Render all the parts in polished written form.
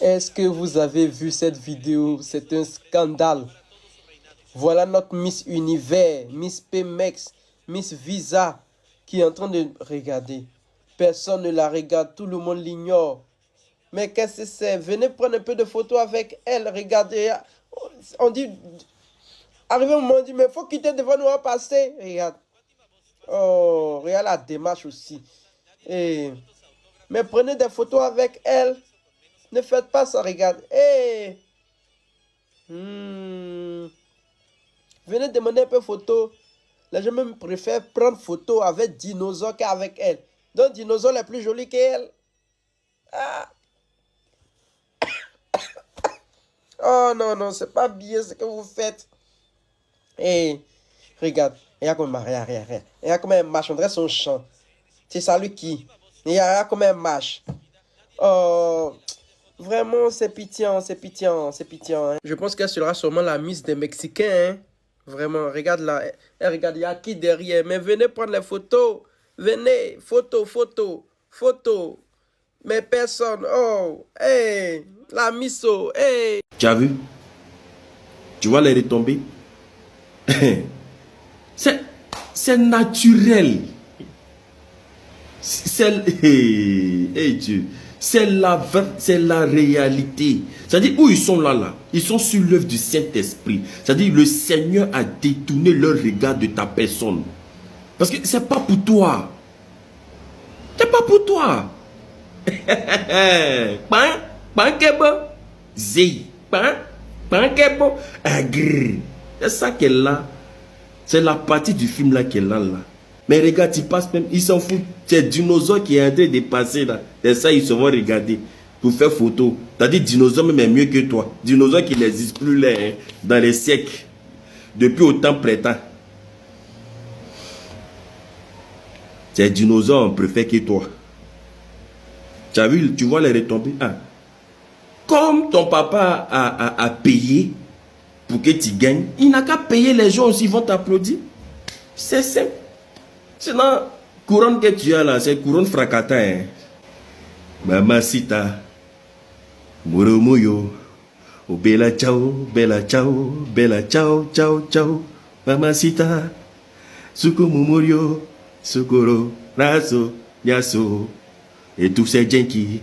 Est-ce que vous avez vu cette vidéo? C'est un scandale. Voilà notre Miss Univers, Miss Pemex, Miss Visa qui est en train de regarder. Personne ne la regarde, tout le monde l'ignore. Mais qu'est-ce que c'est? Venez prendre un peu de photos avec elle, regardez. On dit, arrivé un moment, on dit, mais il faut quitter devant nous à passer. Regarde. Oh, regarde la démarche aussi. Et, mais prenez des photos avec elle. Ne faites pas ça, regarde. Hey. Venez demander un peu photo. Les gens même préfèrent prendre photo avec dinosaure qu'avec elle. Donc, dinosaure est plus joli qu'elle. Ah. Oh non, non, c'est pas bien ce que vous faites. Et regarde, regarde comment regarde comment elle marche, on dirait son chant. C'est ça lui qui. Regarde comment elle marche. Oh, vraiment, c'est pitié, c'est pitié, c'est pitié. Hein. Je pense qu'elle sera sûrement la Miss des Mexicains. Hein. Vraiment, regarde là. Regarde, il y a qui derrière. Mais venez prendre les photos. Venez, photo, photo, photo. Mais personne. Oh, hey, la misso, hey. Tu as vu? Tu vois les retombées? C'est naturel. Hey Dieu. C'est la réalité. C'est-à-dire, où ils sont là, ils sont sur l'œuvre du Saint-Esprit. C'est-à-dire, le Seigneur a détourné leur regard de ta personne. Parce que c'est pas pour toi. C'est pas pour toi. C'est ça qu'elle est là. C'est la partie du film là qu'elle a là. Mais regarde, tu passes même, ils s'en foutent. C'est dinosaure qui est en train de passer là. C'est ça, ils se vont regarder pour faire photo. T'as dit dinosaure même est mieux que toi. Dinosaure qui n'existe plus là, hein, dans les siècles. Depuis autant prétend. C'est dinosaure on préfère que toi. Tu as vu, tu vois les retombées. Ah. Comme ton papa a payé pour que tu gagnes, il n'a qu'à payer, les gens aussi vont t'applaudir. C'est simple. Sinon, couronne que tu as là, c'est couronne fracata. Hein. Mamacita, Muromuyo, oh bella ciao, bella ciao, bella ciao, ciao, ciao. Mamacita, Sukumumurio, Sukuro, Raso, Yaso, et tous ces gens qui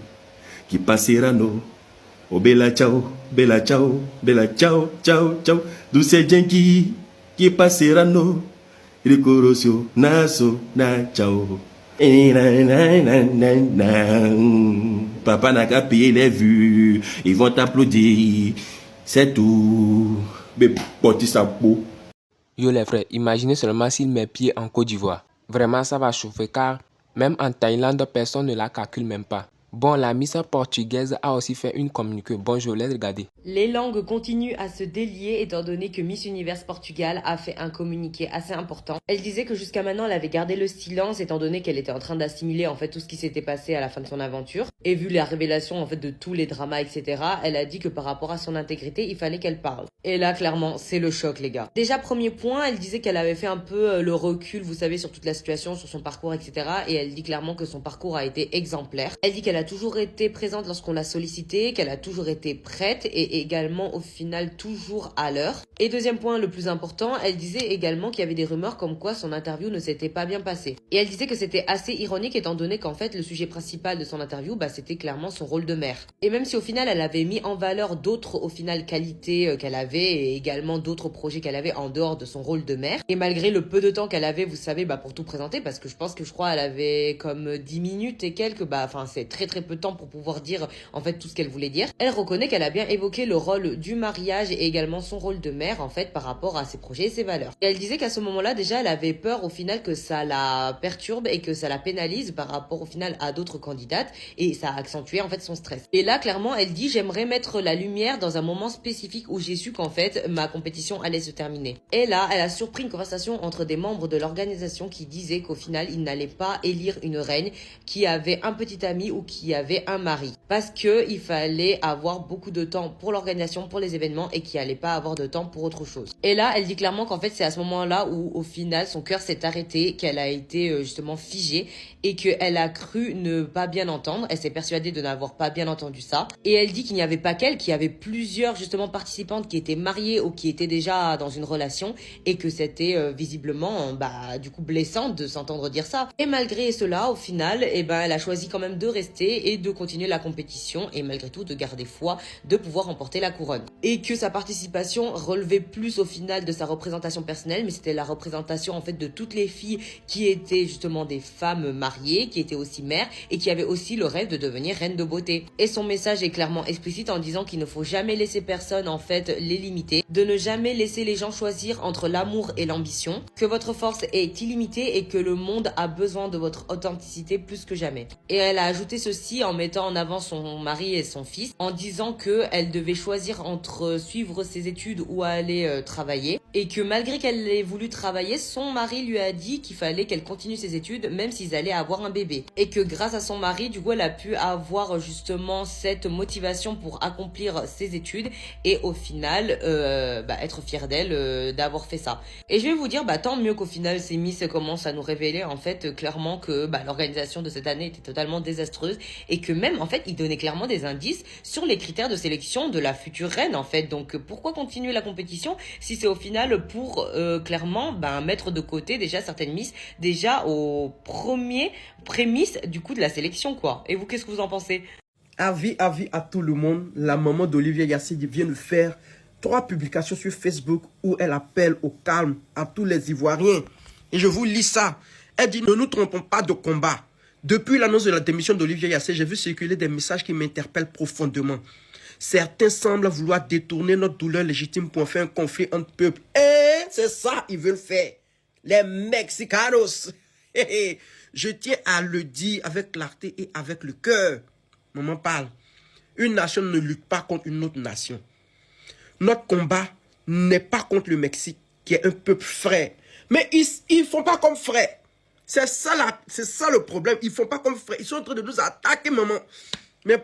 passeront. Oh bella ciao, bella ciao, bella ciao, ciao, ciao. Tous ces gens qui passeront. Ricorosio, naso, na, ciao. Papa n'a qu'à payer les vues. Ils vont t'applaudir. C'est tout. Mais porter sa peau. Yo les frères, imaginez seulement s'il met pied en Côte d'Ivoire. Vraiment ça va chauffer car même en Thaïlande, personne ne la calcule même pas. Bon, la Miss portugaise a aussi fait une communiqué. Bonjour, laisse regarder. Les langues continuent à se délier étant donné que Miss Univers Portugal a fait un communiqué assez important. Elle disait que jusqu'à maintenant elle avait gardé le silence étant donné qu'elle était en train d'assimiler en fait tout ce qui s'était passé à la fin de son aventure. Et vu la révélation en fait de tous les dramas etc, elle a dit que par rapport à son intégrité il fallait qu'elle parle. Et là clairement c'est le choc les gars. Déjà premier point, elle disait qu'elle avait fait un peu le recul vous savez sur toute la situation, sur son parcours etc. Et elle dit clairement que son parcours a été exemplaire. Elle dit qu'elle a toujours été présente lorsqu'on l'a sollicité, qu'elle a toujours été prête et également au final toujours à l'heure. Et deuxième point le plus important, elle disait également qu'il y avait des rumeurs comme quoi son interview ne s'était pas bien passée. Et elle disait que c'était assez ironique étant donné qu'en fait le sujet principal de son interview c'était clairement son rôle de mère. Et même si au final elle avait mis en valeur d'autres au final qualités qu'elle avait et également d'autres projets qu'elle avait en dehors de son rôle de mère, et malgré le peu de temps qu'elle avait vous savez pour tout présenter, parce que je crois elle avait comme 10 minutes et quelques, enfin c'est très peu de temps pour pouvoir dire en fait tout ce qu'elle voulait dire, elle reconnaît qu'elle a bien évoqué le rôle du mariage et également son rôle de mère en fait par rapport à ses projets et ses valeurs. Et elle disait qu'à ce moment-là déjà elle avait peur au final que ça la perturbe et que ça la pénalise par rapport au final à d'autres candidates et ça a accentué en fait son stress. Et là clairement elle dit j'aimerais mettre la lumière dans un moment spécifique où j'ai su qu'en fait ma compétition allait se terminer. Et là elle a surpris une conversation entre des membres de l'organisation qui disaient qu'au final ils n'allaient pas élire une reine qui avait un petit ami ou qui avait un mari. parce qu'il fallait avoir beaucoup de temps pour l'organisation, pour les événements et qu'il n'allait pas avoir de temps pour autre chose. Et là, elle dit clairement qu'en fait, c'est à ce moment-là où, au final, son cœur s'est arrêté, qu'elle a été justement figée et qu'elle a cru ne pas bien entendre. Elle s'est persuadée de n'avoir pas bien entendu ça. Et elle dit qu'il n'y avait pas qu'elle, qu'il y avait plusieurs justement participantes qui étaient mariées ou qui étaient déjà dans une relation et que c'était visiblement du coup blessant de s'entendre dire ça. Et malgré cela, au final, elle a choisi quand même de rester et de continuer la compétition et malgré tout de garder foi de pouvoir remporter la couronne. Et que sa participation relevait plus au final de sa représentation personnelle, mais c'était la représentation en fait de toutes les filles qui étaient justement des femmes mariées, qui étaient aussi mères et qui avaient aussi le rêve de devenir reine de beauté. Et son message est clairement explicite en disant qu'il ne faut jamais laisser personne en fait les limiter, de ne jamais laisser les gens choisir entre l'amour et l'ambition, que votre force est illimitée et que le monde a besoin de votre authenticité plus que jamais. Et elle a ajouté ceci en mettant en avant son mari et son fils, en disant qu'elle devait choisir entre suivre ses études ou aller travailler, et que malgré qu'elle ait voulu travailler, son mari lui a dit qu'il fallait qu'elle continue ses études même s'ils allaient avoir un bébé. Et que grâce à son mari, du coup, elle a pu avoir justement cette motivation pour accomplir ses études et au final être fière d'elle d'avoir fait ça. Et je vais vous dire, tant mieux qu'au final ces Miss commencent à nous révéler en fait clairement que l'organisation de cette année était totalement désastreuse et que même en fait ils donnaient clairement des indices sur les critères de sélection de la future reine en fait. Donc pourquoi continuer la compétition si c'est au final pour clairement mettre de côté déjà certaines Miss déjà au premier prémisse du coup de la sélection quoi. Et vous, qu'est-ce que vous en pensez? Avis à tout le monde, la maman d'Olivia Yassidi vient de faire 3 publications sur Facebook où elle appelle au calme à tous les Ivoiriens. Et je vous lis ça. Elle dit, ne nous trompons pas de combat. Depuis l'annonce de la démission d'Olivia Yassé, j'ai vu circuler des messages qui m'interpellent profondément. Certains semblent vouloir détourner notre douleur légitime pour en faire un conflit entre peuples. Et c'est ça qu'ils veulent faire. Les Mexicanos. Je tiens à le dire avec clarté et avec le cœur. Maman parle. Une nation ne lutte pas contre une autre nation. Notre combat n'est pas contre le Mexique, qui est un peuple frère. Mais ils ne font pas comme frère. C'est ça le problème. Ils ne font pas comme frère. Ils sont en train de nous attaquer, maman. Mais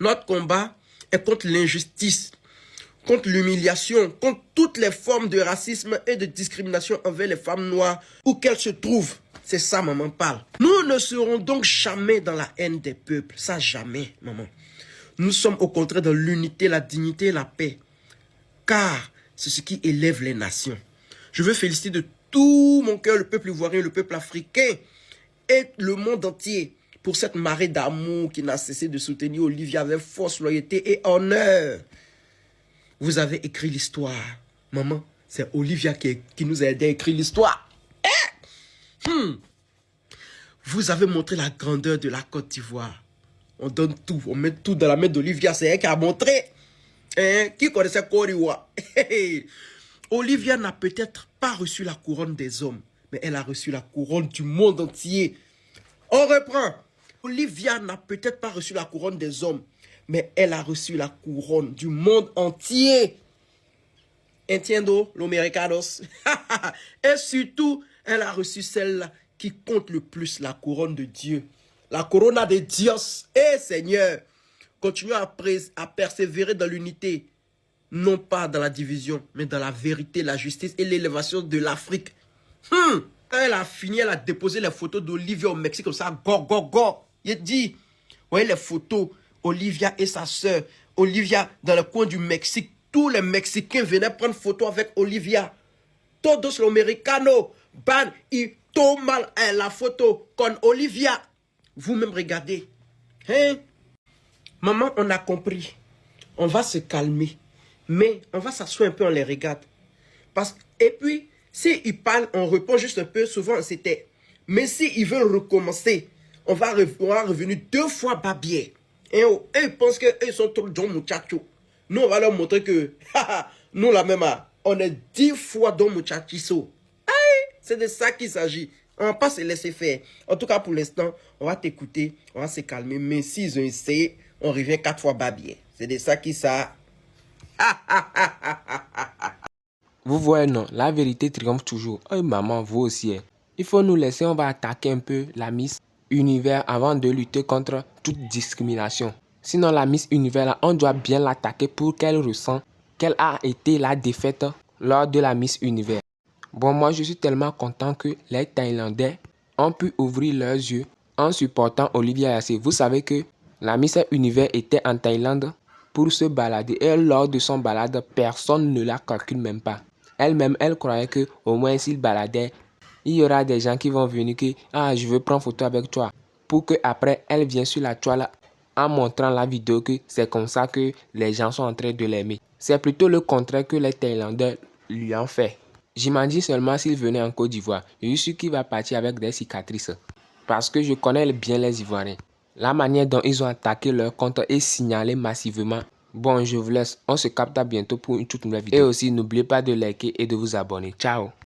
notre combat est contre l'injustice, contre l'humiliation, contre toutes les formes de racisme et de discrimination envers les femmes noires, où qu'elles se trouvent. C'est ça, maman parle. Nous ne serons donc jamais dans la haine des peuples. Ça, jamais, maman. Nous sommes au contraire dans l'unité, la dignité et la paix. Car c'est ce qui élève les nations. Je veux féliciter de tout mon cœur le peuple ivoirien, le peuple africain et le monde entier pour cette marée d'amour qui n'a cessé de soutenir Olivia avec force, loyauté et honneur. Vous avez écrit l'histoire. Maman, c'est Olivia qui nous a aidé à écrire l'histoire. Vous avez montré la grandeur de la Côte d'Ivoire. On donne tout, on met tout dans la main d'Olivia. C'est elle qui a montré. Qui connaissait Koriwa? Olivia n'a peut-être pas reçu la couronne des hommes, mais elle a reçu la couronne du monde entier. On reprend. Olivia n'a peut-être pas reçu la couronne des hommes, mais elle a reçu la couronne du monde entier. Entiendo, los americanos. Et surtout, elle a reçu celle qui compte le plus, la couronne de Dieu. La corona de Dios. Seigneur, continuez à persévérer dans l'unité. Non pas dans la division, mais dans la vérité, la justice et l'élévation de l'Afrique. Quand elle a fini, elle a déposé les photos d'Olivia au Mexique comme ça. Il dit, vous voyez les photos, Olivia et sa soeur. Olivia dans le coin du Mexique. Tous les Mexicains venaient prendre photo avec Olivia. Todos los americanos van y toman la photo con Olivia. Vous-même regardez. Maman, on a compris. On va se calmer. Mais on va s'asseoir un peu, on les regarde. Et puis, s'ils parlent, on répond juste un peu. Souvent, c'était. Mais s'ils veulent recommencer, on va revenir 2 fois babier. Et ils pensent qu'ils sont trop Don Muchacho. Nous, on va leur montrer que, nous, la même, on est 10 fois Don Muchachiso. C'est de ça qu'il s'agit. On va pas se laisser faire. En tout cas, pour l'instant, on va t'écouter, on va se calmer. Mais s'ils ont essayé, on revient 4 fois babier. C'est de ça qu'il s'agit. Vous voyez, non, la vérité triomphe toujours. Oh maman, vous aussi. Il faut nous laisser, on va attaquer un peu la Miss Univers avant de lutter contre toute discrimination. Sinon, la Miss Univers, là, on doit bien l'attaquer pour qu'elle ressent quelle a été la défaite lors de la Miss Univers. Bon, moi, je suis tellement content que les Thaïlandais ont pu ouvrir leurs yeux en supportant Olivia Yassé. Vous savez que la Miss Univers était en Thaïlande pour se balader. Et lors de son balade, personne ne la calcule même pas. Elle-même, elle croyait que au moins s'il baladait, il y aura des gens qui vont venir que « Ah, je veux prendre photo avec toi ». Pour que après elle vienne sur la toile en montrant la vidéo que c'est comme ça que les gens sont en train de l'aimer. C'est plutôt le contraire que les Thaïlandais lui ont fait. J'imagine seulement s'il venait en Côte d'Ivoire. Je suis sûr qu'il va partir avec des cicatrices. Parce que je connais bien les Ivoiriens. La manière dont ils ont attaqué leur compte et signalé massivement. Bon, je vous laisse. On se capte à bientôt pour une toute nouvelle vidéo. Et aussi, n'oubliez pas de liker et de vous abonner. Ciao!